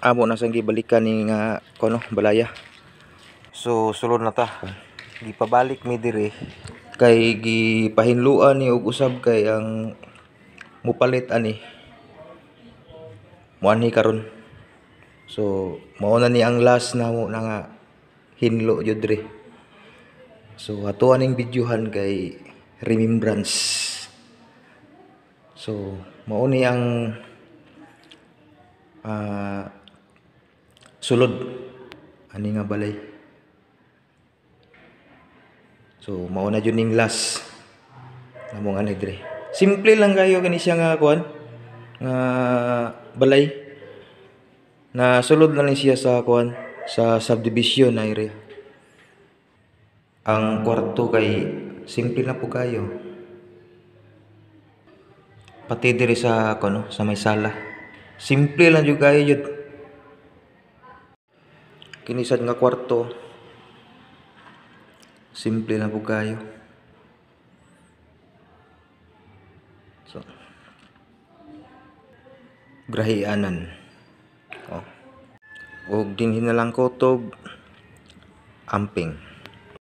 amo na sang gibalikan ni nga kuno balaya. So sulod na ta, gipabalik mi diri kay gipahinluan ni og usab kay ang mupalit ani muanhi karon. So mao na ni ang last namo na nga hinlo jud diri. So ato aning videohan kay remembrance. So mao ni ang sulod ani nga balay. So mao na jud ning last namong ani diri. Simple lang kayo kani siya nga kuan nga balay. Na sulod na lang siya sa kuan sa subdivision na area. Ang kwarto kay simple na po kayo. Pati diri sa kuno sa may sala. Simple lang jud kayo jud. Kini sad nga kwarto. Simple na po kayo. So grahianan. Oh. Og dinhi na lang kutob amping.